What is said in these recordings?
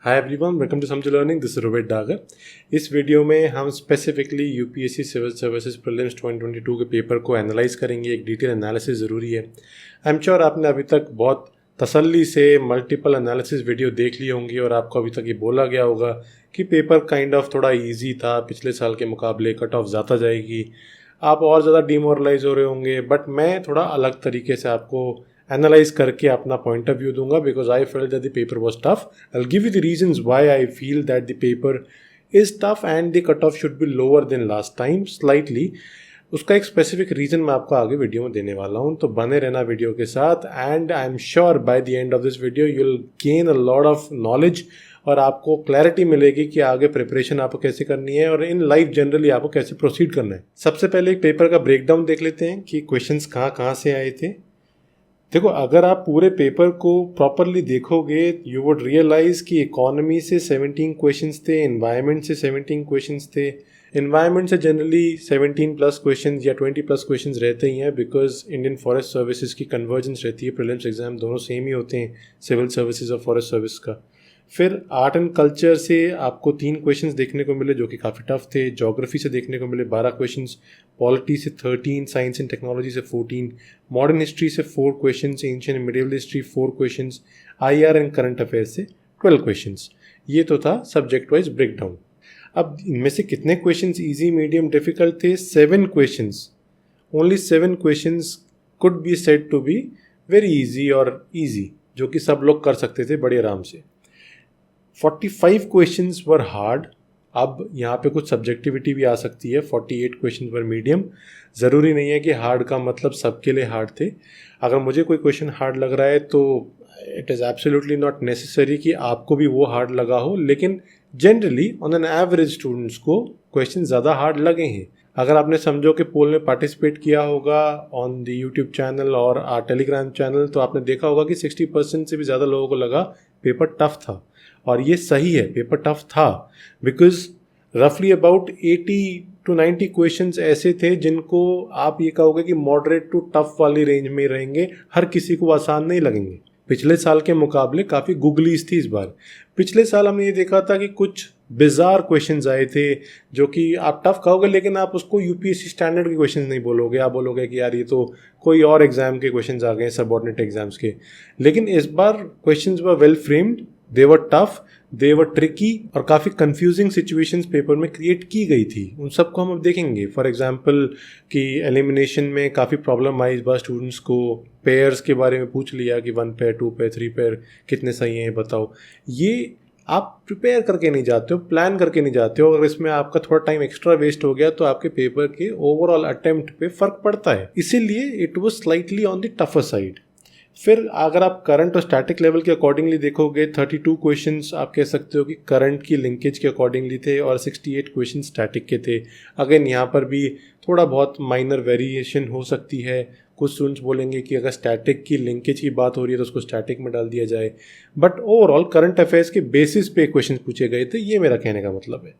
Hi everyone, welcome to Samjho learning. This is Rohit Dagar. इस video में हम specifically UPSC civil services prelims 2022 के paper को एनालाइज करेंगे। एक डिटेल एनालिसिस ज़रूरी है। आई एम श्योर आपने अभी तक बहुत तसल्ली से मल्टीपल एनालिसिस वीडियो देख ली होंगी और आपको अभी तक ये बोला गया होगा कि पेपर काइंड ऑफ थोड़ा ईजी था, पिछले साल के मुकाबले कट ऑफ ज़्यादा जाएगी, आप और ज़्यादा डिमोरलाइज हो रहे होंगे। बट मैं थोड़ा अलग तरीके से आपको एनालाइज करके अपना पॉइंट ऑफ व्यू दूंगा because I felt that the paper was tough. I will give you the reasons why I feel that the paper is tough and the cut off should be lower than last time slightly. उसका एक specific reason मैं आपको आगे video में देने वाला हूँ, तो बने रहना वीडियो के साथ। And I am sure by the end of this video you will gain a lot of knowledge और आपको क्लैरिटी मिलेगी कि आगे प्रिपरेशन आपको कैसे करनी है और इन लाइफ जनरली आपको कैसे प्रोसीड करना है। सबसे पहले एक पेपर का ब्रेकडाउन देख लेते हैं कि क्वेश्चंस कहाँ से आए थे। देखो, अगर आप पूरे पेपर को प्रॉपरली देखोगे यू वुड रियलाइज कि इकोनॉमी से 17 क्वेश्चंस थे, एनवायरनमेंट से 17 क्वेश्चंस थे। एनवायरनमेंट से जनरली 17 प्लस क्वेश्चंस या 20 प्लस क्वेश्चंस रहते ही हैं बिकॉज इंडियन फॉरेस्ट सर्विसेज की कन्वर्जेंस रहती है। प्रीलिम्स एग्जाम दोनों सेम ही होते हैं, सिविल सर्विसेज और फॉरेस्ट सर्विस का। फिर आर्ट एंड कल्चर से आपको 3 क्वेश्चंस देखने को मिले जो कि काफ़ी टफ थे। ज्योग्राफी से देखने को मिले 12 क्वेश्चंस, पॉलिटी से 13, साइंस एंड टेक्नोलॉजी से 14, मॉडर्न हिस्ट्री से 4 questions, ancient medieval history 4 questions, IR and current affairs से 12 क्वेश्चंस। ये तो था सब्जेक्ट वाइज ब्रेकडाउन। अब इनमें से कितने क्वेश्चंस इजी, मीडियम, डिफिकल्ट थे? 7 questions. Only 7 questions could be said to be very easy और इजी, जो कि सब लोग कर सकते थे बड़े आराम से। 45 क्वेश्चंस वर हार्ड। अब यहाँ पे कुछ सब्जेक्टिविटी भी आ सकती है। 48 क्वेश्चंस वर मीडियम। ज़रूरी नहीं है कि हार्ड का मतलब सबके लिए हार्ड थे। अगर मुझे कोई क्वेश्चन हार्ड लग रहा है तो it is absolutely not necessary कि आपको भी वो हार्ड लगा हो, लेकिन generally on an average students को क्वेश्चन ज़्यादा हार्ड लगे हैं। अगर आपने समझो कि पोल में पार्टिसिपेट किया होगा ऑन द यूट्यूब चैनल और टेलीग्राम चैनल, तो आपने देखा होगा कि 60% से भी ज़्यादा लोगों को लगा पेपर टफ था। और ये सही है, पेपर टफ था बिकॉज रफली अबाउट 80 to 90 क्वेश्चंस ऐसे थे जिनको आप ये कहोगे कि मॉडरेट टू टफ वाली रेंज में रहेंगे, हर किसी को आसान नहीं लगेंगे। पिछले साल के मुकाबले काफ़ी गुगलीज थी इस बार। पिछले साल हमने ये देखा था कि कुछ बिजार क्वेश्चंस आए थे जो कि आप टफ कहोगे लेकिन आप उसको यूपीएससी स्टैंडर्ड के क्वेश्चंस नहीं बोलोगे, आप बोलोगे कि यार ये तो कोई और एग्जाम के क्वेश्चंस आ गए, सबऑर्डिनेट एग्जाम्स के। लेकिन इस बार questions were well framed, they were tough, they were tricky और काफ़ी कंफ्यूजिंग सिचुएशंस पेपर में क्रिएट की गई थी। उन सबको हम अब देखेंगे। फॉर एग्जांपल कि एलिमिनेशन में काफ़ी प्रॉब्लम आई इस बार स्टूडेंट्स को। पेयर्स के बारे में पूछ लिया कि 1 पेयर, 2 पेयर, 3 पेयर कितने सही हैं बताओ। ये आप प्रिपेयर करके नहीं जाते हो, प्लान करके नहीं जाते हो। अगर इसमें आपका थोड़ा टाइम एक्स्ट्रा वेस्ट हो गया तो आपके पेपर के ओवरऑल अटेम्प्ट पे फर्क पड़ता है। इसीलिए it was slightly on the tougher side. फिर अगर आप करंट और स्टैटिक लेवल के अकॉर्डिंगली देखोगे 32 क्वेश्चंस आप कह सकते हो कि करंट की लिंकेज के अकॉर्डिंगली थे और 68 क्वेश्चन स्टैटिक के थे। अगेन यहाँ पर भी थोड़ा बहुत माइनर वेरिएशन हो सकती है। कुछ स्टूडेंट्स बोलेंगे कि अगर स्टैटिक की लिंकेज की बात हो रही है तो उसको स्टैटिक में डाल दिया जाए, बट ओवरऑल करंट अफेयर्स के बेसिस पे क्वेश्चन पूछे गए थे, ये मेरा कहने का मतलब है।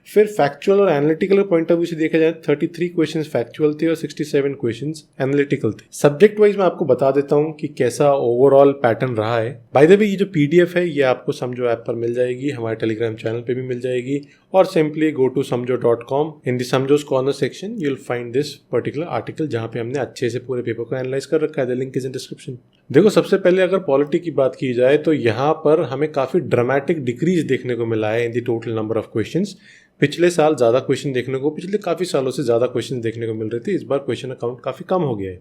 फिर फैक्चुअल और एनालिटिकल पॉइंट ऑफ व्यू से देखा जाए 33 क्वेश्चंस फैक्चुअल थे और 67 क्वेश्चंस एनालिटिकल थे। सब्जेक्ट वाइज मैं आपको बता देता हूं कि कैसा ओवरऑल पैटर्न रहा है। बाय द वे ये जो पीडीएफ है ये आपको समझो ऐप पर मिल जाएगी, हमारे टेलीग्राम चैनल पे भी मिल जाएगी, और सिंपली गो टू समझो.com। इन द समझोस corner section you will find this particular article जहां पे हमने अच्छे से पूरे पेपर को एनालाइज कर रखा है। The link is in description. देखो, सबसे पहले अगर पॉलिटी की बात की जाए तो यहाँ पर हमें काफी ड्रामेटिक डिक्रीज देखने को मिला है in the total number of questions. पिछले साल ज़्यादा क्वेश्चन देखने को, पिछले काफ़ी सालों से ज़्यादा क्वेश्चन देखने को मिल रहे थे। इस बार क्वेश्चन अकाउंट काफ़ी कम हो गया है।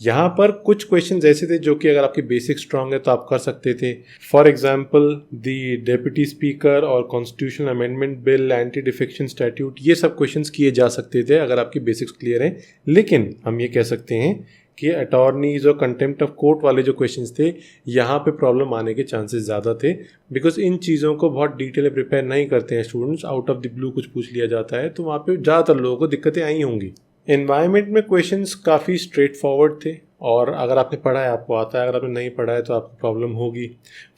यहाँ पर कुछ क्वेश्चन ऐसे थे जो कि अगर आपकी बेसिक स्ट्रांग है तो आप कर सकते थे। For example the deputy speaker और constitutional amendment bill, anti defection statute, ये सब क्वेश्चंस किए जा सकते थे अगर आपकी बेसिक्स क्लियर हैं। लेकिन हम ये कह सकते हैं कि अटॉर्नीज और कंटेम्प्ट ऑफ कोर्ट वाले जो क्वेश्चंस थे यहाँ पे प्रॉब्लम आने के चांसेस ज़्यादा थे बिकॉज इन चीज़ों को बहुत डिटेल में प्रिपेयर नहीं करते हैं students. Out of the blue कुछ पूछ लिया जाता है तो वहाँ पे ज़्यादातर लोगों को दिक्कतें आई होंगी। एनवायरनमेंट में क्वेश्चंस काफ़ी स्ट्रेट फॉरवर्ड थे और अगर आपने पढ़ा है आपको आता है, अगर आपने नहीं पढ़ा है तो आपको प्रॉब्लम होगी।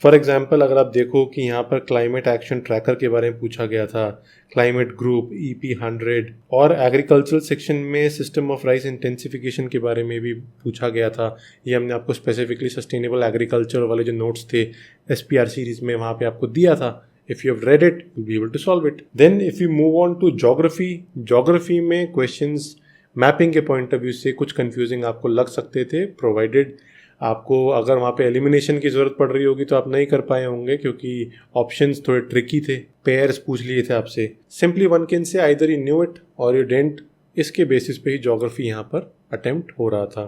फॉर एग्जांपल अगर आप देखो कि यहाँ पर क्लाइमेट एक्शन ट्रैकर के बारे में पूछा गया था, क्लाइमेट ग्रुप, EP100, और एग्रीकल्चरल सेक्शन में सिस्टम ऑफ राइस इंटेंसिफिकेशन के बारे में भी पूछा गया था। ये हमने आपको स्पेसिफिकली सस्टेनेबल एग्रीकल्चर वाले जो नोट्स थे SPR सीरीज में वहाँ पे आपको दिया था। If you have read it, you'll be able to solve it. Then if you move on to geography में questions मैपिंग के पॉइंट ऑफ व्यू से कुछ कंफ्यूजिंग आपको लग सकते थे, प्रोवाइडेड आपको अगर वहाँ पे एलिमिनेशन की ज़रूरत पड़ रही होगी तो आप नहीं कर पाए होंगे क्योंकि ऑप्शंस थोड़े ट्रिकी थे, पेयर्स पूछ लिए थे आपसे. Simply one can say either you knew it और यू डिडंट. इसके बेसिस पे ही ज्योग्राफी यहाँ पर अटेम्प्ट हो रहा था.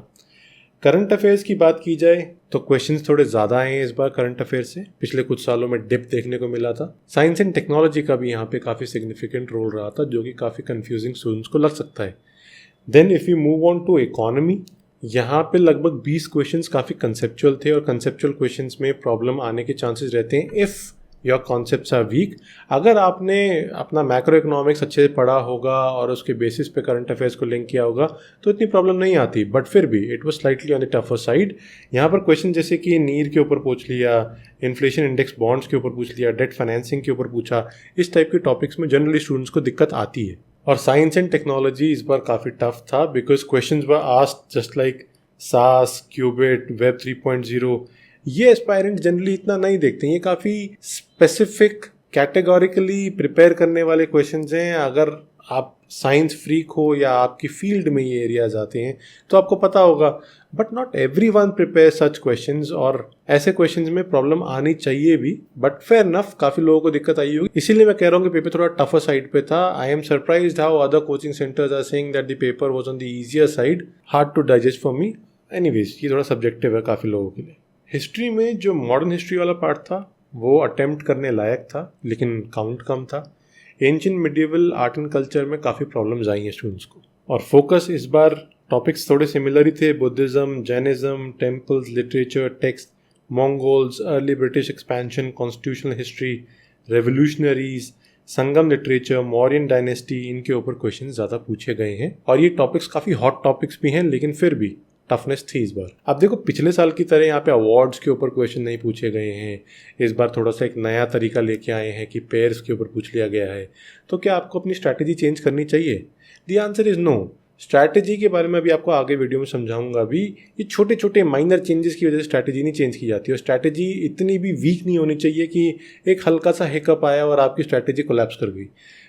करंट अफेयर्स की बात की जाए तो क्वेश्चंस थोड़े ज़्यादा आए हैं इस बार करंट अफेयर से. पिछले कुछ सालों में डिप देखने को मिला था. साइंस एंड टेक्नोलॉजी का भी यहाँ पे काफ़ी सिग्निफिकेंट रोल रहा था जो कि काफ़ी कंफ्यूजिंग स्टूडेंट्स को लग सकता है. Then if you move on to economy, यहाँ पे लगभग 20 क्वेश्चंस काफ़ी कंसेप्चुअल थे और कंसेप्चुअल क्वेश्चंस में प्रॉब्लम आने के चांसेस रहते हैं if your concepts are weak. अगर आपने अपना मैक्रो इकोनॉमिक्स अच्छे से पढ़ा होगा और उसके बेसिस पे करंट अफेयर्स को लिंक किया होगा तो इतनी प्रॉब्लम नहीं आती. बट फिर भी it was slightly on the tougher side. यहाँ पर क्वेश्चन जैसे कि नीर के ऊपर पूछ लिया, इन्फ्लेशन इंडेक्स बॉन्ड्स के ऊपर पूछ लिया, डेट फाइनेंसिंग के ऊपर पूछा, इस टाइप के टॉपिक्स में जनरली स्टूडेंट्स को दिक्कत आती है. और साइंस एंड टेक्नोलॉजी इस बार काफ़ी टफ था because questions were asked just like सास, क्यूबिट, वेब 3.0. ये एस्पायरेंट जनरली इतना नहीं देखते हैं. ये काफ़ी स्पेसिफिक कैटेगोरिकली प्रिपेयर करने वाले क्वेश्चंस हैं. अगर आप साइंस फ्रीक हो या आपकी फील्ड में ये एरियाज आते हैं तो आपको पता होगा. But not everyone prepare such questions और ऐसे क्वेश्चंस में प्रॉब्लम आनी चाहिए भी. बट फेयर इनफ काफ़ी लोगों को दिक्कत आई होगी. इसीलिए मैं कह रहा हूँ कि पेपर थोड़ा टफर साइड पे था. I am surprised how other coaching centres are saying that the paper was on the easier side. Hard to digest for me. Anyways, ये थोड़ा सब्जेक्टिव है काफ़ी लोगों के लिए. हिस्ट्री में जो मॉडर्न हिस्ट्री वाला पार्ट था वो अटेम्प्ट करने लायक था लेकिन काउंट कम था. Ancient medieval art and culture में काफ़ी प्रॉब्लम्स आई हैं स्टूडेंट्स को. और फोकस इस बार टॉपिक्स थोड़े सिमिलर ही थे. Buddhism, Jainism, temples, literature, text, Mongols, early British expansion, constitutional history, revolutionaries, Sangam literature, Mauryan dynasty, इनके ऊपर क्वेश्चन ज़्यादा पूछे गए हैं. और ये टॉपिक्स काफ़ी हॉट टॉपिक्स भी हैं लेकिन फिर भी टफनेस थी इस बार. अब देखो, पिछले साल की तरह यहाँ पे अवार्ड्स के ऊपर क्वेश्चन नहीं पूछे गए हैं. इस बार थोड़ा सा एक नया तरीका लेके आए हैं कि पेयर्स के ऊपर पूछ लिया गया है. तो क्या आपको अपनी स्ट्रैटेजी चेंज करनी चाहिए? The answer is no. Strategy के बारे में अभी आपको आगे वीडियो में समझाऊंगा. अभी ये छोटे छोटे माइनर चेंजेस की वजह से स्ट्रैटेजी नहीं चेंज की जाती. और स्ट्रैटेजी इतनी भी वीक नहीं होनी चाहिए कि एक हल्का सा हिकअप आया और आपकी स्ट्रैटेजी कोलैप्स कर गई.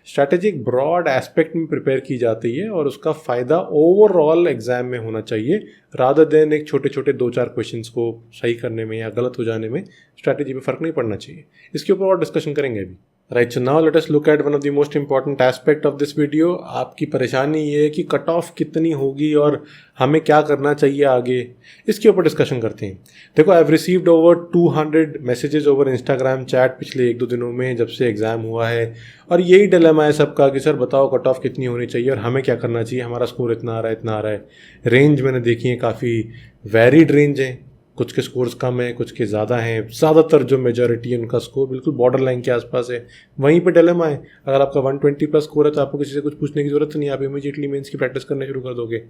स्ट्रैटेजी एक ब्रॉड एस्पेक्ट में प्रिपेयर की जाती है और उसका फ़ायदा ओवरऑल एग्जाम में होना चाहिए रादर देन एक छोटे छोटे 2-4 क्वेश्चंस को सही करने में या गलत हो जाने में स्ट्रैटेजी में फ़र्क नहीं पड़ना चाहिए. इसके ऊपर और डिस्कशन करेंगे अभी. Right, so now let us look at one of the most important aspect of this video. आपकी परेशानी ये है कि कट ऑफ कितनी होगी और हमें क्या करना चाहिए आगे, इसके ऊपर डिस्कशन करते हैं. देखो, I have received over 200 messages over Instagram chat पिछले 1-2 दिनों में जब से एग्ज़ाम हुआ है. और यही डिलेमा है सबका कि सर बताओ कट ऑफ कितनी होनी चाहिए और हमें क्या करना चाहिए, हमारा स्कोर इतना आ रहा है इतना आ रहा है. रेंज मैंने देखी है, काफ़ी वेरिड रेंज है. कुछ के स्कोर्स कम है, कुछ के ज़्यादा हैं. ज़्यादातर जो मेजॉरिटी है उनका स्कोर बिल्कुल बॉर्डर लाइन के आसपास है. वहीं पे डिलेमा है. अगर आपका 120 प्लस स्कोर है तो आपको किसी से कुछ पूछने की ज़रूरत नहीं, आप इमीडिएटली मेंस की प्रैक्टिस करना शुरू कर दोगे.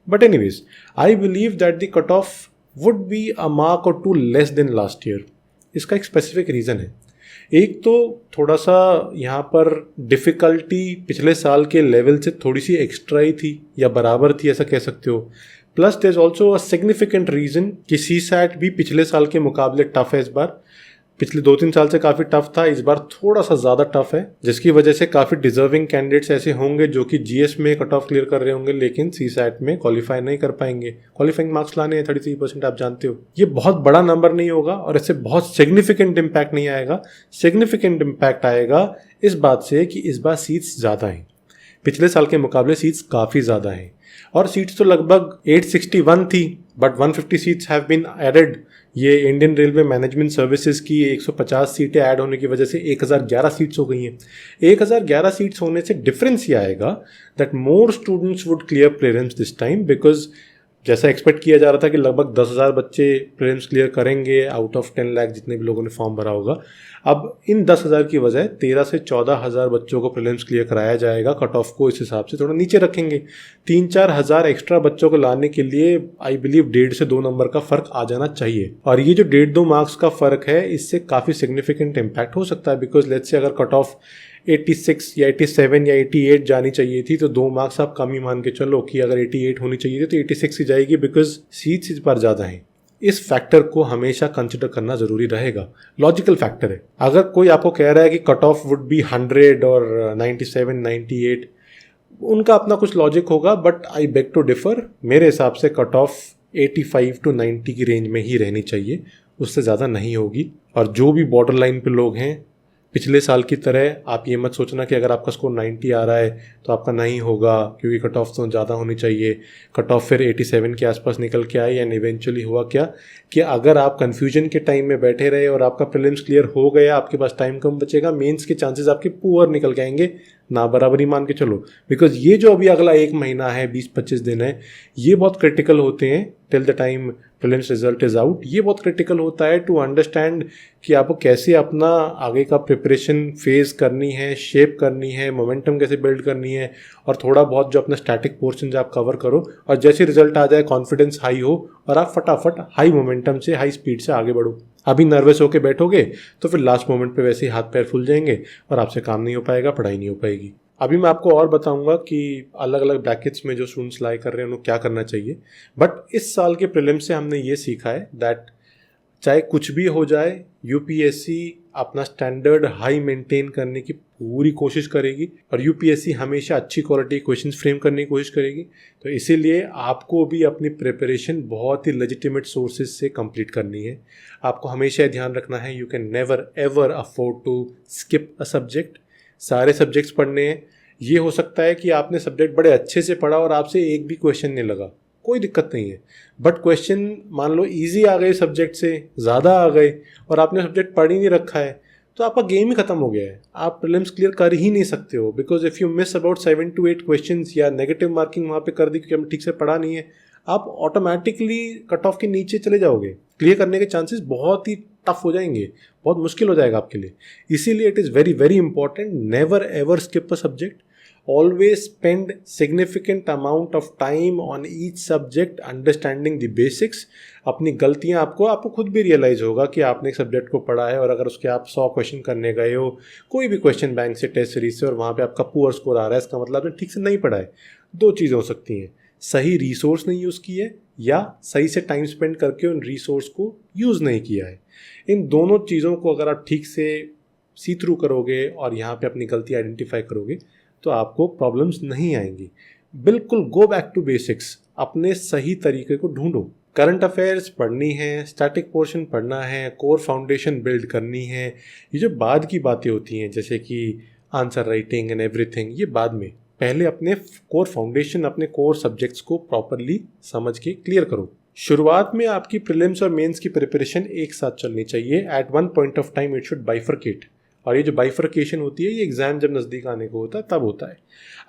But anyways, I believe that the cut off would be a mark और 2 लेस देन लास्ट ईयर. इसका एक स्पेसिफिक रीज़न है. एक तो थोड़ा सा यहाँ पर डिफ़िकल्टी पिछले साल के लेवल से थोड़ी सी एक्स्ट्रा ही थी या बराबर थी, ऐसा कह सकते हो. Plus there is also a significant reason कि CSAT भी पिछले साल के मुकाबले टफ है इस बार. पिछले 2-3 साल से काफ़ी टफ था, इस बार थोड़ा सा ज़्यादा टफ है, जिसकी वजह से काफ़ी डिजर्विंग कैंडिडेट्स ऐसे होंगे जो कि GS में कट ऑफ क्लियर कर रहे होंगे लेकिन CSAT में क्वालिफाई नहीं कर पाएंगे. क्वालिफाइंग मार्क्स लाने हैं 33%, आप जानते हो. ये बहुत बड़ा नंबर नहीं होगा और इससे बहुत सिग्निफिकेंट इम्पैक्ट नहीं आएगा. सिग्निफिकेंट इम्पैक्ट आएगा इस बात से कि इस बार सीट्स ज़्यादा हैं. पिछले साल के मुकाबले सीट्स काफ़ी ज़्यादा हैं और सीट्स तो लगभग 861 थी but 150 seats have been added. ये इंडियन रेलवे मैनेजमेंट सर्विसेज की 150 सीटें ऐड होने की वजह से 1011 सीट्स हो गई हैं. 1011 सीट्स होने से डिफरेंस ये आएगा that more students would clear prelims this time because जैसा एक्सपेक्ट किया जा रहा था कि लगभग 10,000 बच्चे प्रीलिम्स क्लियर करेंगे आउट ऑफ 10 लाख जितने भी लोगों ने फॉर्म भरा होगा. अब इन 10,000 की बजाय 13 से 14,000 बच्चों को प्रीलिम्स क्लियर कराया जाएगा. कट ऑफ को इस हिसाब से थोड़ा नीचे रखेंगे. 3-4 हज़ार एक्स्ट्रा बच्चों को लाने के लिए आई बिलीव 1.5 से 2 नंबर का फ़र्क आ जाना चाहिए. और ये जो 1.5-2 मार्क्स का फ़र्क है इससे काफ़ी सिग्निफिकेंट इम्पैक्ट हो सकता है बिकॉज लेट्स से अगर कट ऑफ 86 या 87 या 88 जानी चाहिए थी तो 2 मार्क्स आप कम ही मान के चलो कि अगर 88 होनी चाहिए थी तो 86 ही जाएगी बिकॉज सीट्स इस बार ज़्यादा हैं. इस फैक्टर को हमेशा कंसिडर करना ज़रूरी रहेगा। लॉजिकल फैक्टर है। अगर कोई आपको कह रहा है कि कट ऑफ वुड बी 100 और 97, 98, उनका अपना कुछ लॉजिक होगा, but I beg to differ. मेरे हिसाब से कट ऑफ 85 to 90 की रेंज में ही रहनी चाहिए, उससे ज़्यादा नहीं होगी। और जो भी बॉर्डर लाइन पे लोग हैं, पिछले साल की तरह आप ये मत सोचना कि अगर आपका स्कोर 90 आ रहा है तो आपका नहीं होगा, क्योंकि कट ऑफ तो ज़्यादा होनी चाहिए। कट ऑफ फिर 87 के आसपास निकल के आई, एंड इवेंचुअली हुआ क्या कि अगर आप कन्फ्यूजन के टाइम में बैठे रहे और आपका प्रीलिम्स क्लियर हो गया, आपके पास टाइम कम बचेगा, मेंस के चांसेस आपके पुअर निकल के आएंगे, ना बराबरी मान के चलो। बिकॉज ये जो अभी अगला एक महीना है, 20-25 दिन है, ये बहुत क्रिटिकल होते हैं till the time prelims result is out. ये बहुत क्रिटिकल होता है टू अंडरस्टैंड कि आपको कैसे अपना आगे का प्रिपरेशन फेज करनी है, शेप करनी है, मोमेंटम कैसे बिल्ड करनी है, और थोड़ा बहुत जो अपना स्टैटिक पोर्शन आप कवर करो, और जैसे रिजल्ट आ जाए कॉन्फिडेंस हाई हो और आप फटाफट हाई मोमेंटम से, हाई स्पीड से आगे बढ़ो। अभी नर्वस होके बैठोगे तो फिर लास्ट मोमेंट पे वैसे ही हाथ पैर फूल जाएंगे और आपसे काम नहीं हो पाएगा, पढ़ाई नहीं हो पाएगी। अभी मैं आपको और बताऊंगा कि अलग अलग ब्रैकेट्स में जो स्टूडेंट्स लाई कर रहे हैं उनको क्या करना चाहिए। बट इस साल के प्रीलिम्स से हमने ये सीखा है दैट चाहे कुछ भी हो जाए, यूपीएससी अपना स्टैंडर्ड हाई मेंटेन करने की पूरी कोशिश करेगी, और यूपीएससी हमेशा अच्छी क्वालिटी क्वेश्चंस फ्रेम करने की कोशिश करेगी। तो इसीलिए आपको भी अपनी प्रिपरेशन बहुत ही लेजिटिमेट सोर्सेज से कंप्लीट करनी है। आपको हमेशा ध्यान रखना है, you can never ever afford to skip a subject. सारे सब्जेक्ट्स पढ़ने हैं। ये हो सकता है कि आपने सब्जेक्ट बड़े अच्छे से पढ़ा और आपसे एक भी क्वेश्चन नहीं लगा, कोई दिक्कत नहीं है। बट क्वेश्चन मान लो इजी आ गए, सब्जेक्ट से ज़्यादा आ गए, और आपने सब्जेक्ट पढ़ ही नहीं रखा है, तो आपका गेम ही खत्म हो गया है। आप प्रीलिम्स क्लियर कर ही नहीं सकते हो, because if you miss about 7 to 8 questions या नेगेटिव मार्किंग वहाँ पे कर दी क्योंकि हमने ठीक से पढ़ा नहीं है, आप ऑटोमेटिकली कट ऑफ के नीचे चले जाओगे। क्लियर करने के चांसेस बहुत ही टफ हो जाएंगे, बहुत मुश्किल हो जाएगा आपके लिए। इसीलिए it is very very important, never ever skip a subject. Always spend significant amount of time on each subject understanding the basics। अपनी गलतियां आपको खुद भी रियलाइज होगा कि आपने एक सब्जेक्ट को पढ़ा है और अगर उसके आप 100 क्वेश्चन करने गए हो कोई भी क्वेश्चन बैंक से, टेस्ट सीरीज से, और वहाँ पे आपका पुअर स्कोर आ रहा है, इसका मतलब आपने ठीक से नहीं पढ़ा है। दो चीज़ें हो सकती हैं, सही रिसोर्स नहीं यूज़ की है या सही से टाइम स्पेंड करके उन रिसोर्स को यूज़ नहीं किया है। इन दोनों चीज़ों को अगर आप ठीक से सी थ्रू करोगे और यहाँ पे अपनी गलती आइडेंटिफाई करोगे तो आपको प्रॉब्लम्स नहीं आएंगी। बिल्कुल गो बैक टू बेसिक्स, अपने सही तरीके को ढूंढो। करंट अफेयर्स पढ़नी है, स्टैटिक पोर्शन पढ़ना है, कोर फाउंडेशन बिल्ड करनी है। ये जो बाद की बातें होती हैं जैसे कि आंसर राइटिंग एंड एवरीथिंग, ये बाद में। पहले अपने कोर फाउंडेशन, अपने कोर सब्जेक्ट्स को प्रॉपरली समझ के क्लियर करो। शुरुआत में आपकी प्रीलिम्स और मेंस की प्रिपरेशन एक साथ चलनी चाहिए। At one point of time it should bifurcate. और ये जो बाइफरकेशन होती है, ये एग्जाम जब नज़दीक आने को होता है तब होता है।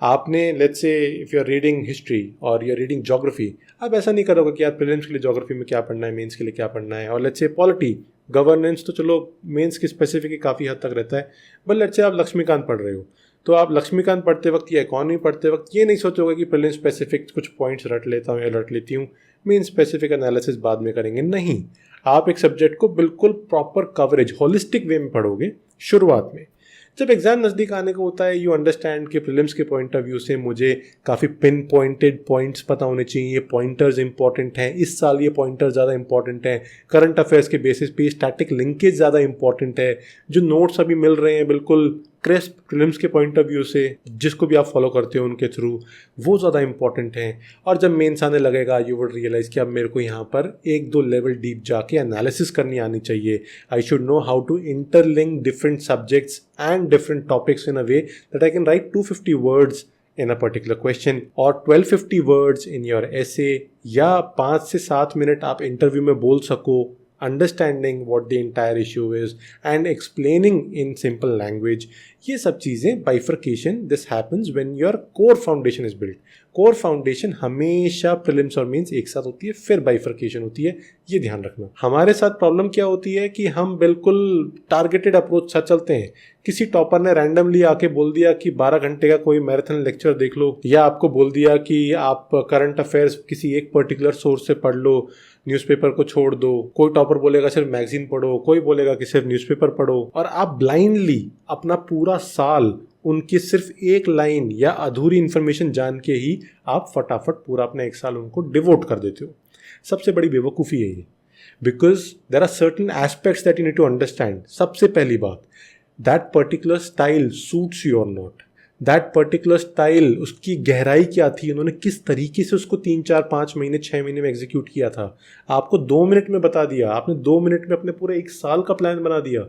आपने let's say if you are reading history और यू आर रीडिंग ज्योग्राफी, आप ऐसा नहीं करोगे कि यार प्रीलिम्स के लिए ज्योग्राफी में क्या पढ़ना है, मेंस के लिए क्या पढ़ना है। और लेट्स से पॉलिटी, गवर्नेंस तो चलो मेंस की स्पेसिफिक काफ़ी हद तक रहता है, बट लेट्स से आप लक्ष्मीकांत पढ़ रहे हो तो आप लक्ष्मीकांत पढ़ते वक्त या इकॉनमी पढ़ते वक्त ये नहीं सोचोगे कि प्रीलिम्स स्पेसिफिक कुछ पॉइंट्स रट लेता हूँ या रट लेती हूँ, मेन स्पेसिफिक एनालिसिस बाद में करेंगे। नहीं, आप एक सब्जेक्ट को बिल्कुल प्रॉपर कवरेज, होलिस्टिक वे में पढ़ोगे शुरुआत में। जब एग्जाम नज़दीक आने को होता है, यू अंडरस्टैंड कि प्रीलिम्स के पॉइंट ऑफ व्यू से मुझे काफ़ी पिन पॉइंटेड पॉइंट्स पता होने चाहिए, ये पॉइंटर्स इंपॉर्टेंट हैं, इस साल ये पॉइंटर्स ज़्यादा इंपॉर्टेंट हैं, करंट अफेयर्स के बेसिस पे स्टैटिक लिंकेज ज़्यादा इंपॉर्टेंट है, जो नोट्स अभी मिल रहे हैं बिल्कुल क्रिस्प प्रीलिम्स के पॉइंट ऑफ व्यू से, जिसको भी आप फॉलो करते हो उनके थ्रू, वो ज़्यादा इंपॉर्टेंट हैं। और जब मेंस आने लगेगा यू वुड रियलाइज़ कि अब मेरे को यहाँ पर 1-2 लेवल डीप जाके एनालिसिस करनी आनी चाहिए। I should know how to interlink different subjects and different topics in a way that I can write 250 words in a particular question or 1250 words in your essay, या 5 से 7 minute आप interview में बोल सको, understanding what the entire issue is and explaining in simple language। ये सब चीज़ें bifurcation this happens when your core foundation is built। core foundation हमेशा प्रीलिम्स और मेंस एक साथ होती है, फिर bifurcation होती है, ये ध्यान रखना। हमारे साथ प्रॉब्लम क्या होती है कि हम बिल्कुल टारगेटेड अप्रोच साथ चलते हैं। किसी टॉपर ने रैंडमली आके बोल दिया कि 12 घंटे का कोई मैराथन लेक्चर देख लो, या आपको बोल दिया कि आप करंट अफेयर्स किसी एक पर्टिकुलर सोर्स से पढ़ लो, न्यूज़पेपर को छोड़ दो। कोई टॉपर बोलेगा सिर्फ मैगजीन पढ़ो, कोई बोलेगा कि सिर्फ न्यूज़पेपर पढ़ो, और आप ब्लाइंडली अपना पूरा साल उनकी सिर्फ एक लाइन या अधूरी इन्फॉर्मेशन जान के ही आप फटाफट पूरा अपना एक साल उनको डिवोट कर देते हो। सबसे बड़ी बेवकूफ़ी है ये। Because there are certain aspects that you need to understand. सबसे पहली बात, that particular style suits you और नॉट. दैट पर्टिकुलर स्टाइल, उसकी गहराई क्या थी, उन्होंने किस तरीके से उसको 3-4-5 महीने 6 महीने में एग्जीक्यूट किया था. आपको 2 मिनट में बता दिया, आपने 2 मिनट में अपने पूरे 1 साल का प्लान बना दिया.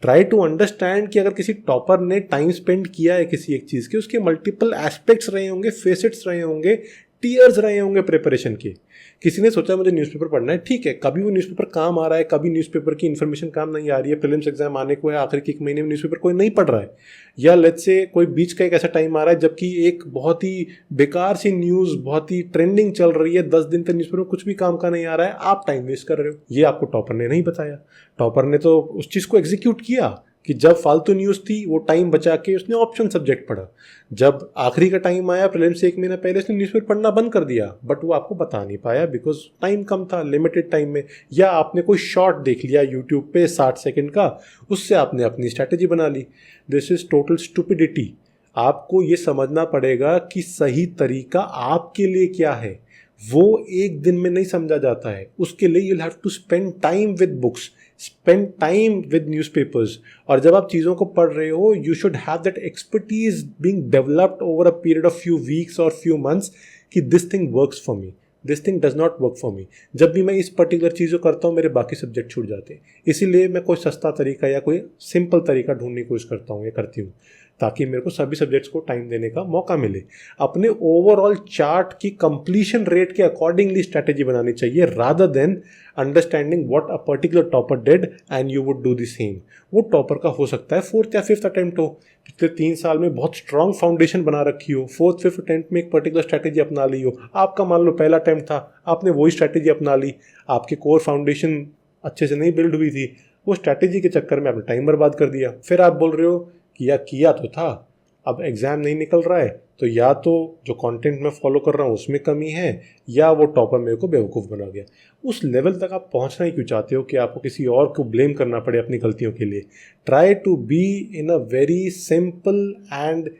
ट्राई टू अंडरस्टैंड कि अगर किसी टॉपर ने टाइम स्पेंड किया है किसी एक चीज़ के, उसके मल्टीपल एस्पेक्ट्स रहे होंगे, फेसेट्स रहे होंगे, टीयर्स रहे होंगे प्रिपरेशन के. किसी ने सोचा मुझे न्यूज़पेपर पढ़ना है, ठीक है, कभी वो न्यूज़पेपर काम आ रहा है, कभी न्यूज़पेपर की इन्फॉर्मेशन काम नहीं आ रही है, प्रीलिम्स एग्जाम आने को है, आखिर के 1 महीने में न्यूज़पेपर कोई नहीं पढ़ रहा है, या लेट्स से कोई बीच का एक ऐसा टाइम आ रहा है जबकि एक बहुत ही बेकार सी न्यूज़ बहुत ही ट्रेंडिंग चल रही है, 10 दिन तक न्यूज़पेपर में कुछ भी काम का नहीं आ रहा है, आप टाइम वेस्ट कर रहे हो. ये आपको टॉपर ने नहीं बताया. टॉपर ने तो उस चीज़ को एग्जीक्यूट किया कि जब फालतू न्यूज़ थी वो टाइम बचा के उसने ऑप्शन सब्जेक्ट पढ़ा. जब आखिरी का टाइम आया प्रीलिम्स से 1 महीना पहले, उसने न्यूज़पेपर पढ़ना बंद कर दिया. बट वो आपको बता नहीं पाया बिकॉज टाइम कम था, लिमिटेड टाइम में. या आपने कोई शॉर्ट देख लिया यूट्यूब पे 60 सेकंड का, उससे आपने अपनी स्ट्रैटेजी बना ली. This is total stupidity. आपको ये समझना पड़ेगा कि सही तरीका आपके लिए क्या है. वो एक दिन में नहीं समझा जाता है. उसके लिए you have to spend time with books, spend time with newspapers. और जब आप चीज़ों को पढ़ रहे हो, you should have that expertise being developed over a period of few weeks और फ्यू मंथ्स कि this thing works for me, this thing does not work for me. जब भी मैं इस पर्टिकुलर चीज़ को करता हूँ, मेरे बाकी सब्जेक्ट छूट जाते हैं. इसीलिए मैं कोई सस्ता तरीका या कोई सिंपल तरीका ढूंढने की कोशिश करता हूँ या करती हूँ, ताकि मेरे को सभी सब्जेक्ट्स को टाइम देने का मौका मिले. अपने ओवरऑल चार्ट की कंप्लीशन रेट के अकॉर्डिंगली स्ट्रैटेजी बनानी चाहिए, rather than understanding what a particular topper did and you would do the same. वो टॉपर का हो सकता है 4th या 5th अटेम्प्ट हो, पिछले 3 साल में बहुत स्ट्रॉन्ग फाउंडेशन बना रखी हो, 4th 5th अटेम्प्ट में एक पर्टिकुलर स्ट्रैटेजी अपना ली हो. आपका मान लो पहला अटेम्प्ट था, आपने वही स्ट्रैटेजी अपना ली, आपकी कोर फाउंडेशन अच्छे से नहीं बिल्ड हुई थी, वो स्ट्रैटेजी के चक्कर में आपने टाइम बर्बाद कर दिया. फिर आप बोल रहे हो कि यार किया तो था, अब एग्ज़ाम नहीं निकल रहा है, तो या तो जो कंटेंट मैं फॉलो कर रहा हूँ उसमें कमी है, या वो टॉपर मेरे को बेवकूफ़ बना गया. उस लेवल तक आप पहुँचना ही क्यों चाहते हो कि आपको किसी और को ब्लेम करना पड़े अपनी गलतियों के लिए. Try to be in a very simple and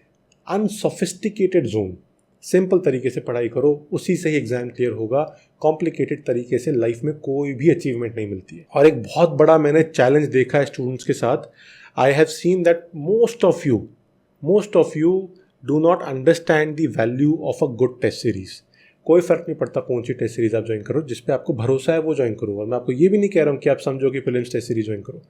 unsophisticated zone. Simple तरीके से पढ़ाई करो, उसी से ही एग्ज़ाम क्लियर होगा. कॉम्प्लिकेटेड तरीके से लाइफ में कोई भी अचीवमेंट नहीं मिलती है. और एक बहुत बड़ा मैंने चैलेंज देखा है स्टूडेंट्स के साथ. I have seen that most of you do not understand the value of a good test series. कोई फ़र्क नहीं पड़ता कौन सी टेस्ट सीरीज़ आप ज्वाइन करो, जिस पे आपको भरोसा है वो ज्वाइन करो. और मैं आपको ये भी नहीं कह रहा हूँ कि आप समझो कि प्रीलिम्स टेस्ट सीरीज़ ज्वाइन करो.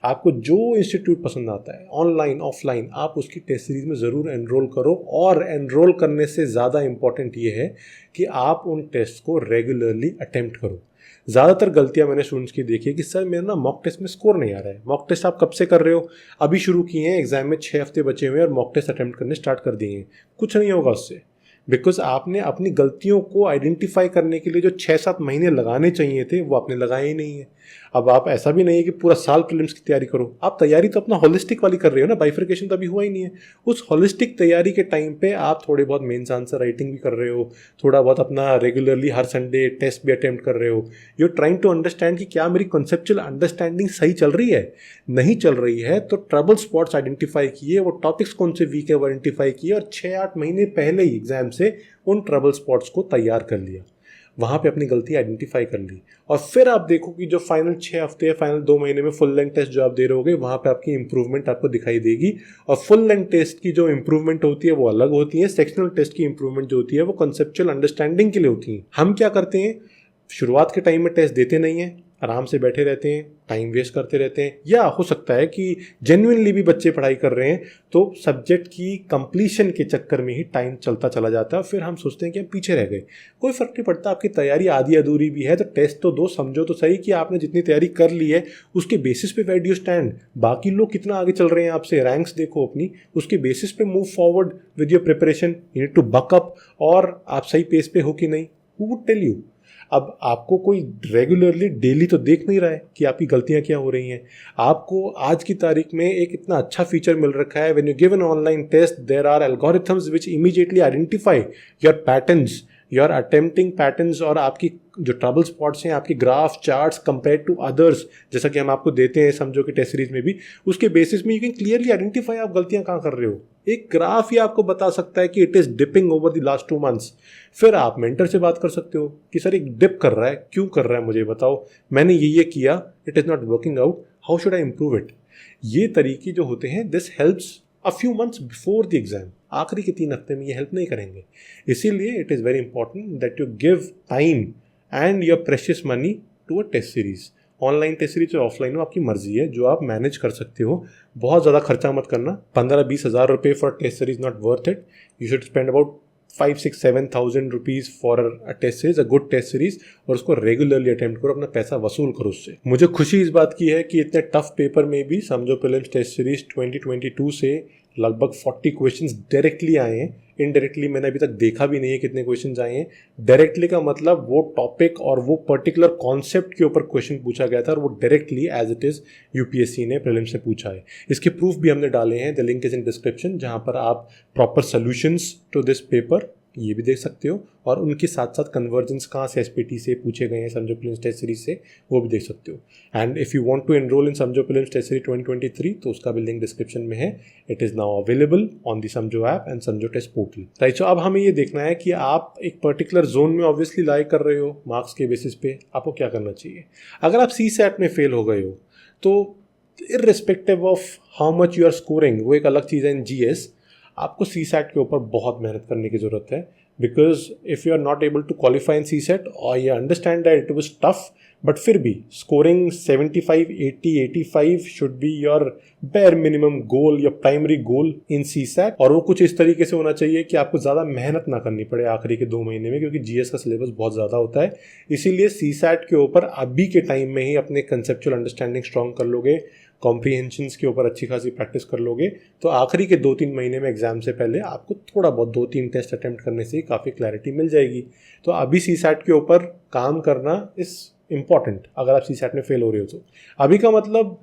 आपको जो इंस्टीट्यूट पसंद आता है, ऑनलाइन ऑफलाइन, आप उसकी टेस्ट सीरीज़ में ज़रूर एनरोल करो. और एनरोल करने से ज़्यादा इंपॉर्टेंट ये है कि आप उन टेस्ट को रेगुलरली अटेम्प्ट करो. ज़्यादातर गलतियां मैंने स्टूडेंट्स की देखी है कि सर मेरा ना मॉक टेस्ट में स्कोर नहीं आ रहा है. मॉक टेस्ट आप कब से कर रहे हो? अभी शुरू किए हैं, एग्जाम में 6 हफ्ते बचे हुए हैं और मॉक टेस्ट अटेम्प्ट करने स्टार्ट कर दिए हैं. कुछ नहीं होगा उससे, बिकॉज आपने अपनी गलतियों को आइडेंटिफाई करने के लिए जो 6-7 महीने लगाने चाहिए थे वो आपने लगाए ही नहीं है. अब आप ऐसा भी नहीं है कि पूरा साल प्रीलिम्स की तैयारी करो. आप तैयारी तो अपना होलिस्टिक वाली कर रहे हो ना, बाइफर्केशन तो अभी हुआ ही नहीं है. उस होलिस्टिक तैयारी के टाइम पे आप थोड़े बहुत मेंस आंसर राइटिंग भी कर रहे हो, थोड़ा बहुत अपना रेगुलरली हर संडे टेस्ट भी अटेम्प्ट कर रहे हो. You are trying to understand कि क्या मेरी कॉन्सेप्चुअल अंडरस्टैंडिंग सही चल रही है. नहीं चल रही है तो ट्रबल स्पॉट्स आइडेंटिफाई किए, वो टॉपिक्स कौन से वीक है वो आइडेंटिफाई किए, और 6-8 महीने पहले ही एग्जाम से उन ट्रबल स्पॉट्स को तैयार कर लिया. वहाँ पे अपनी गलती आइडेंटिफाई कर ली. और फिर आप देखो कि जो फाइनल 6 हफ्ते या फाइनल 2 महीने में फुल लेंथ टेस्ट जो आप दे रहोगे, वहाँ पे आपकी इंप्रूवमेंट आपको दिखाई देगी. और फुल लेंथ टेस्ट की जो इंप्रूवमेंट होती है वो अलग होती है. सेक्शनल टेस्ट की इंप्रूवमेंट जो होती है वो कंसेप्चुअल अंडरस्टैंडिंग के लिए होती है. हम क्या करते हैं, शुरुआत के टाइम में टेस्ट देते नहीं हैं, आराम से बैठे रहते हैं, टाइम वेस्ट करते रहते हैं. या हो सकता है कि जेन्युइनली भी बच्चे पढ़ाई कर रहे हैं तो सब्जेक्ट की कंप्लीशन के चक्कर में ही टाइम चलता चला जाता है. फिर हम सोचते हैं कि हम पीछे रह गए. कोई फ़र्क नहीं पड़ता, आपकी तैयारी आधी अधूरी भी है तो टेस्ट तो दो. समझो तो सही कि आपने जितनी तैयारी कर ली है उसके बेसिस पे वेयर डू यू स्टैंड. बाकी लोग कितना आगे चल रहे हैं आपसे, रैंक्स देखो अपनी, उसके बेसिस पे move forward with your preparation. You need to buck up. और आप सही पेस पे हो कि नहीं, हु वुड टेल यू. अब आपको कोई रेगुलरली डेली तो देख नहीं रहा है कि आपकी गलतियां क्या हो रही हैं. आपको आज की तारीख में एक इतना अच्छा फीचर मिल रखा है, when you give an online test there are algorithms which immediately identify your patterns, your attempting patterns और आपकी जो ट्रबल स्पॉट्स हैं, आपके graph charts compare to others, जैसा कि हम आपको देते हैं समझो कि टेस्ट सीरीज में भी, उसके बेसिस में यू कैन क्लियरली आइडेंटिफाई आप गलतियां कहाँ कर रहे हो। एक ग्राफ ही आपको बता सकता है कि it is dipping over the last 2 months। फिर आप मेंटर से बात कर सकते हो कि सर एक डिप कर रहा है, क्यों कर रहा है, मुझे बताओ, मैंने ये किया, it is not working out, how should I improve it. ये तरीके जो होते हैं, this helps a few months before the exam. आखिरी के 3 हफ्ते में ये हेल्प नहीं करेंगे। इसीलिए it is very important that you give time and your precious money to a test series. Online test series और ऑफलाइन हो, आपकी मर्जी है, जो आप मैनेज कर सकते हो। बहुत ज़्यादा खर्चा मत करना। 15-20 हज़ार रुपये for test series not worth it. You should spend about 5-6-7,000 rupees for a test series, a good test series, और उसको रेगुलरली अटेम्प्ट करो, अपना पैसा वसूल करो उससे। मुझे खुशी इस बात की है कि इतने टफ पेपर में भी समझो प्रीलिम्स टेस्ट सीरीज 2022 से लगभग 40 क्वेश्चंस डायरेक्टली आए हैं। इनडायरेक्टली मैंने अभी तक देखा भी नहीं है कितने क्वेश्चंस आए हैं। डायरेक्टली का मतलब वो टॉपिक और वो पर्टिकुलर कॉन्सेप्ट के ऊपर क्वेश्चन पूछा गया था, और वो directly as it is UPSC ने प्रीलिम्स से पूछा है। इसके प्रूफ भी हमने डाले हैं, the link is in description, जहाँ पर आप proper solutions to this paper ये भी देख सकते हो, और उनके साथ साथ कन्वर्जेंस कहाँ से एसपीटी से पूछे गए हैं समझो प्रीलिम्स टेस्ट सीरीज से, वो भी देख सकते हो। And if you want to enroll in Samajho prelims test series 2023 तो उसका भी लिंक डिस्क्रिप्शन में है। It is now available on the समझो ऐप एंड समझो टेस्ट पोर्टल। राइट, सो अब हमें ये देखना है कि आप एक पर्टिकुलर जोन में ऑब्वियसली लाई कर रहे हो मार्क्स के बेसिस पे, आपको क्या करना चाहिए। अगर आप CSAT में फेल हो गए हो तो irrespective of how much you are scoring, वो एक अलग चीज़ है इन GS, आपको CSAT के ऊपर बहुत मेहनत करने की ज़रूरत है। Because if you are not able to qualify in CSAT, और you understand that it was tough, but फिर भी scoring 75, 80, 85 should be your bare minimum goal, your primary goal in CSAT। और वो कुछ इस तरीके से होना चाहिए कि आपको ज़्यादा मेहनत ना करनी पड़े आखिरी के 2 महीने में, क्योंकि GS का सिलेबस बहुत ज़्यादा होता है। इसीलिए CSAT के ऊपर अभी के टाइम में ही अपने कंसेप्चुअल अंडरस्टैंडिंग स्ट्रॉन्ग कर लोगे, कॉम्प्रीहेंशंस के ऊपर अच्छी खासी प्रैक्टिस कर लोगे, तो आखिरी के 2-3 महीने में एग्जाम से पहले आपको थोड़ा बहुत 2-3 टेस्ट अटेम्प्ट करने से ही काफ़ी क्लैरिटी मिल जाएगी। तो अभी CSAT के ऊपर काम करना इस इम्पॉर्टेंट। अगर आप CSAT में फेल हो रहे हो तो अभी का मतलब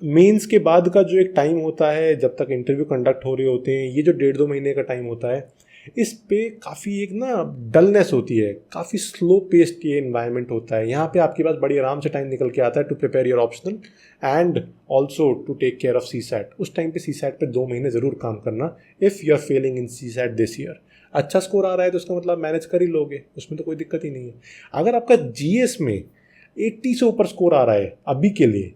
मेंस के बाद का जो एक टाइम होता है, जब तक इंटरव्यू कंडक्ट हो रहे होते हैं, ये जो 1.5-2 महीने का टाइम होता है, इस पे काफ़ी एक ना डलनेस होती है, काफ़ी स्लो पेस्ड ये इन्वायरमेंट होता है। यहाँ पे आपके पास बड़ी आराम से टाइम निकल के आता है to prepare your optional and also to take care of CSAT। उस टाइम पे CSAT पे 2 महीने ज़रूर काम करना। If you are failing in CSAT this year, अच्छा स्कोर आ रहा है तो उसका मतलब मैनेज कर ही लोगे, उसमें तो कोई दिक्कत ही नहीं है। अगर आपका GS में 80 से ऊपर स्कोर आ रहा है अभी के लिए,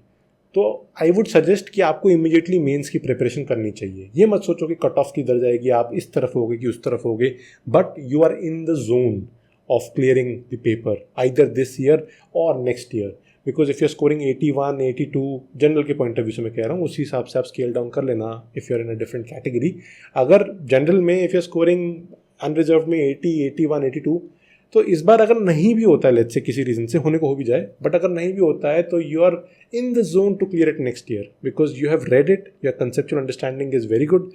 तो आई वुड सजेस्ट कि आपको इमीडिएटली मेंस की प्रिपरेशन करनी चाहिए। ये मत सोचो कि कट ऑफ किधर जाएगी, आप इस तरफ होगे कि उस तरफ होगे, but you are in the zone of clearing the paper either this year or next year. Because if you are scoring 81, 82 general के पॉइंट ऑफ व्यू से मैं कह रहा हूँ, उसी हिसाब से आप स्केल डाउन कर लेना if you are in a different category. अगर जनरल में if you are scoring unreserved में 80, 81, 82, तो इस बार अगर नहीं भी होता है, लेट्स से किसी रीजन से होने को हो भी जाए, बट अगर नहीं भी होता है तो you are in the zone to clear it next year, because you have read it, your conceptual understanding is very good.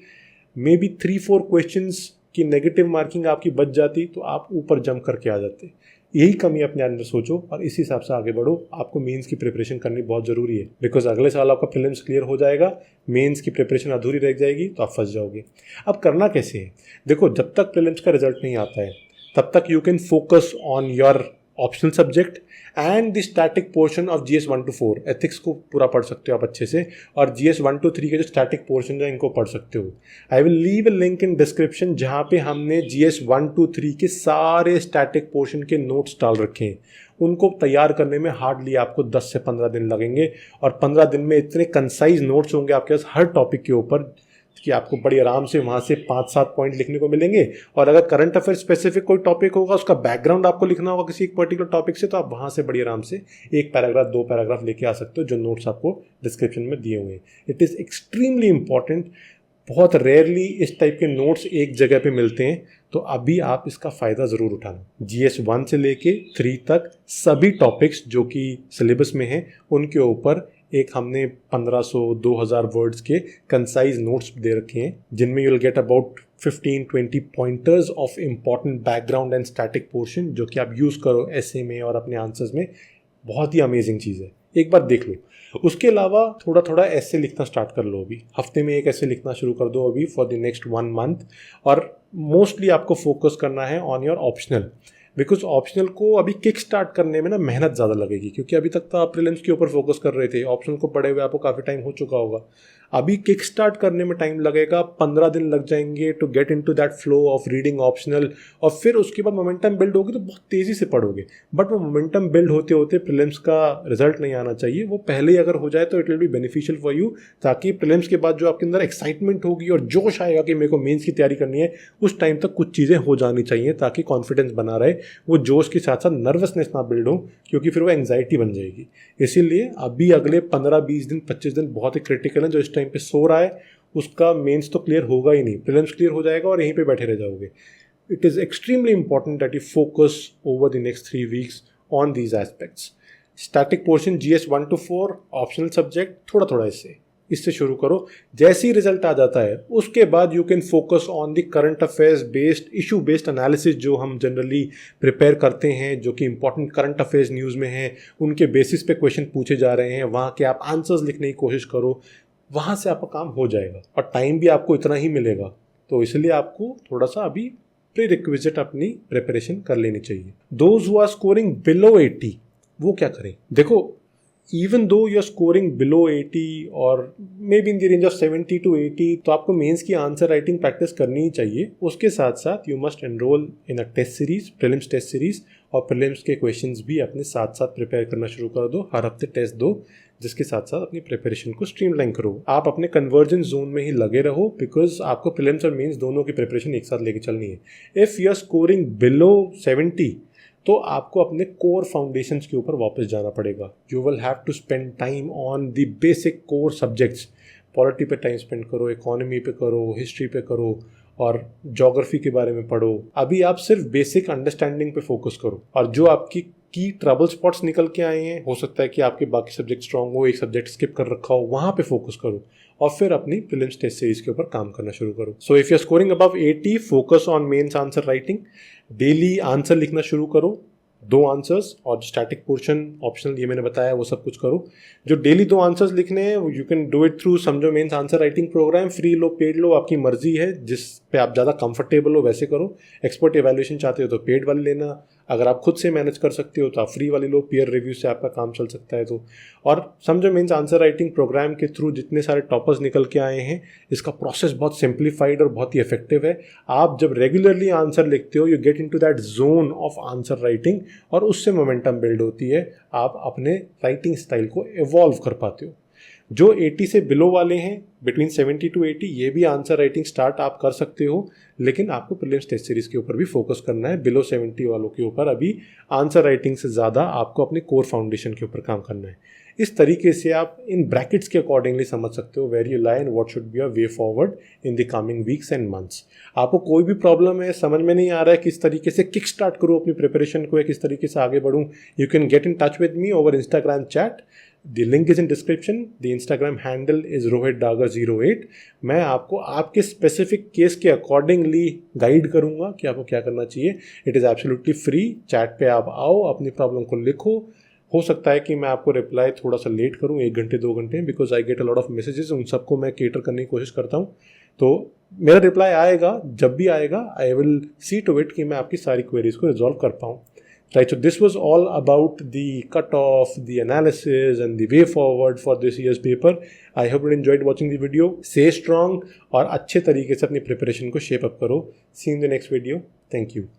Maybe 3-4 questions की नेगेटिव मार्किंग आपकी बच जाती तो आप ऊपर जंप करके आ जाते। यही कमी अपने अंदर सोचो और इसी हिसाब से आगे बढ़ो। आपको मेंस की प्रिपरेशन करनी बहुत ज़रूरी है, बिकॉज अगले साल आपका प्रीलिम्स क्लियर हो जाएगा, मेंस की प्रिपरेशन अधूरी रह जाएगी तो आप फंस जाओगे। अब करना कैसे है, देखो, जब तक प्रीलिम्स का रिजल्ट नहीं आता है तब तक you can focus on your optional subject and the static portion of GS 1 to 4। Ethics को पूरा पढ़ सकते हो आप अच्छे से, और GS 1 to 3 के जो स्टैटिक पोर्शन है इनको पढ़ सकते हो। I will leave a link in description जहाँ पे हमने GS 1 to 3 के सारे स्टैटिक पोर्शन के नोट्स डाल रखे हैं। उनको तैयार करने में हार्डली आपको 10 से 15 दिन लगेंगे, और 15 दिन में इतने कंसाइज नोट्स होंगे आपके पास हर टॉपिक के ऊपर कि आपको बड़ी आराम से वहाँ से 5-7 पॉइंट लिखने को मिलेंगे। और अगर करंट अफेयर स्पेसिफिक कोई टॉपिक होगा, उसका बैकग्राउंड आपको लिखना होगा किसी एक पर्टिकुलर टॉपिक से, तो आप वहाँ से बड़ी आराम से 1 पैराग्राफ 2 पैराग्राफ लेके आ सकते हो, जो नोट्स आपको डिस्क्रिप्शन में दिए हुए हैं। It is extremely important. बहुत रेयरली इस टाइप के नोट्स एक जगह पे मिलते हैं, तो अभी आप इसका फ़ायदा ज़रूर उठाना। GS 1 से लेके 3 तक सभी टॉपिक्स जो कि सिलेबस में हैं उनके ऊपर एक हमने 1500-2000 वर्ड्स के कंसाइज नोट्स दे रखे हैं, जिनमें you will get about 15-20 pointers of important background and static portion, जो कि आप यूज़ करो ऐसे में और अपने आंसर्स में। बहुत ही अमेजिंग चीज़ है, एक बार देख लो। उसके अलावा थोड़ा थोड़ा ऐसे लिखना स्टार्ट कर लो। अभी हफ्ते में एक ऐसे लिखना शुरू कर दो अभी फॉर द नेक्स्ट 1 month। और मोस्टली आपको फोकस करना है on your optional. Because optional को अभी किक स्टार्ट करने में ना मेहनत ज़्यादा लगेगी, क्योंकि अभी तक तो आप प्रीलिम्स के ऊपर फोकस कर रहे थे, ऑप्शनल को पढ़े हुए आपको काफ़ी टाइम हो चुका होगा। अभी किक स्टार्ट करने में टाइम लगेगा, 15 दिन लग जाएंगे to get into that flow of reading optional, और फिर उसके बाद मोमेंटम बिल्ड होगी तो बहुत तेज़ी से पढ़ोगे। बट वो मोमेंटम बिल्ड होते होते प्रीलिम्स का रिजल्ट नहीं आना चाहिए, वो पहले ही अगर हो जाए तो it will be beneficial for you, ताकि प्रीलिम्स के बाद जो आपके अंदर एक्साइटमेंट होगी और जोश आएगा कि मेरे को मेंस की तैयारी करनी है, उस टाइम तक कुछ चीज़ें हो जानी चाहिए ताकि कॉन्फिडेंस बना रहे, वो जोश के साथ साथ नर्वसनेस ना बिल्ड हो, क्योंकि फिर वो एंग्जाइटी बन जाएगी। इसीलिए अभी अगले 15-20 दिन 25 दिन बहुत ही क्रिटिकल है। जो इस टाइम पे सो रहा है उसका मेंस तो क्लियर होगा ही नहीं, प्रीलिम्स क्लियर हो जाएगा और यहीं पे बैठे रह जाओगे। It is extremely important that you focus over the next 3 weeks on these aspects. Static portion GS 1 to 4, optional subject थोड़ा थोड़ा इससे शुरू करो। जैसे ही रिजल्ट आ जाता है उसके बाद you can focus on the current affairs based, issue based analysis जो हम जनरली प्रिपेयर करते हैं, जो कि इंपॉर्टेंट करंट अफेयर्स न्यूज़ में हैं, उनके बेसिस पे क्वेश्चन पूछे जा रहे हैं, वहाँ के आप आंसर्स लिखने की कोशिश करो, वहाँ से आपका काम हो जाएगा और टाइम भी आपको इतना ही मिलेगा। तो इसलिए आपको थोड़ा सा अभी प्री रिक्विजिट अपनी प्रिपरेशन कर लेनी चाहिए। Those who are scoring below 80 वो क्या करें? देखो, even though you're scoring below 80 और maybe in the range of 70 to 80, तो आपको मेंस की आंसर राइटिंग प्रैक्टिस करनी ही चाहिए। उसके साथ साथ you must enrol in a test series, prelims test series, और प्रीलिम्स के क्वेश्चंस भी अपने साथ साथ प्रिपेयर करना शुरू कर दो। हर हफ्ते टेस्ट दो, जिसके साथ साथ अपनी प्रिपरेशन को स्ट्रीमलाइन करो। आप अपने कन्वर्जेंस जोन में ही लगे रहो, बिकॉज आपको प्रीलिम्स और मेंस दोनों की प्रिपरेशन एक साथ लेके चलनी है। If you are scoring below 70 तो आपको अपने कोर फाउंडेशंस के ऊपर वापस जाना पड़ेगा। You will have to spend time on the basic core subjects. Polity पे टाइम स्पेंड करो, इकोनॉमी पे करो, हिस्ट्री पे करो, और ज्योग्राफी के बारे में पढ़ो। अभी आप सिर्फ बेसिक अंडरस्टैंडिंग पे फोकस करो, और जो आपकी की ट्रबल स्पॉट्स निकल के आए हैं, हो सकता है कि आपके बाकी सब्जेक्ट स्ट्रांग हो, एक सब्जेक्ट स्किप कर रखा हो, वहाँ पे फोकस करो और फिर अपनी प्रीलिम्स टेस्ट सीरीज के ऊपर काम करना शुरू करो। So if you are scoring above 80, focus on mains answer writing. Daily answer लिखना शुरू करो, 2 आंसर्स, और स्टैटिक पोर्शन ऑप्शनल ये मैंने बताया वो सब कुछ करो। जो डेली 2 आंसर्स लिखने हैं you can do it through Samajho mains answer writing program. Free लो, पेड लो, आपकी मर्जी है, जिस पे आप ज़्यादा कंफर्टेबल हो वैसे करो। एक्सपर्ट एवेल्यूएशन चाहते हो तो पेड वाली लेना, अगर आप खुद से मैनेज कर सकते हो तो आप फ्री वाली लो, पीयर रिव्यू से आपका काम चल सकता है तो। और समझो मेंस आंसर राइटिंग प्रोग्राम के थ्रू जितने सारे टॉपर्स निकल के आए हैं, इसका प्रोसेस बहुत सिंप्लीफाइड और बहुत ही इफेक्टिव है। आप जब रेगुलरली आंसर लिखते हो, you get into that zone of answer writing, और उससे मोमेंटम बिल्ड होती है, आप अपने राइटिंग स्टाइल को इवॉल्व कर पाते हो। जो 80 से बिलो वाले हैं, बिटवीन 70 to 80, ये भी आंसर राइटिंग स्टार्ट आप कर सकते हो, लेकिन आपको प्रीलिम्स टेस्ट सीरीज के ऊपर भी फोकस करना है। बिलो 70 वालों के ऊपर अभी आंसर राइटिंग से ज़्यादा आपको अपने कोर फाउंडेशन के ऊपर काम करना है। इस तरीके से आप इन ब्रैकेट्स के अकॉर्डिंगली समझ सकते हो where you lie and what should be your way forward in the coming weeks and months. आपको कोई भी प्रॉब्लम है, समझ में नहीं आ रहा है किस तरीके से किक स्टार्ट करूँ अपनी प्रिपरेशन को या किस तरीके से आगे बढ़ूँ, you can get in touch with me over Instagram chat. The link is in description. The Instagram handle is rohitdagar08. मैं आपको आपके स्पेसिफिक केस के अकॉर्डिंगली गाइड करूंगा कि आपको क्या करना चाहिए। It is absolutely free. Chat पे आप आओ, अपनी प्रॉब्लम को लिखो। हो सकता है कि मैं आपको रिप्लाई थोड़ा सा लेट करूं, 1 घंटे 2 घंटे, because I get a lot of messages, उन सबको मैं केटर करने की कोशिश करता हूं। तो मेरा रिप्लाई आएगा, जब भी आएगा I will see to it कि मैं आपकी सारी क्वेरीज को रिजॉल्व कर पाऊँ। Right, so this was all about the cutoff, the analysis and the way forward for this year's paper. I hope you enjoyed watching the video. Stay strong और अच्छे तरीके से अपनी प्रिपरेशन को शेप अप करो। See you in the next video. Thank you.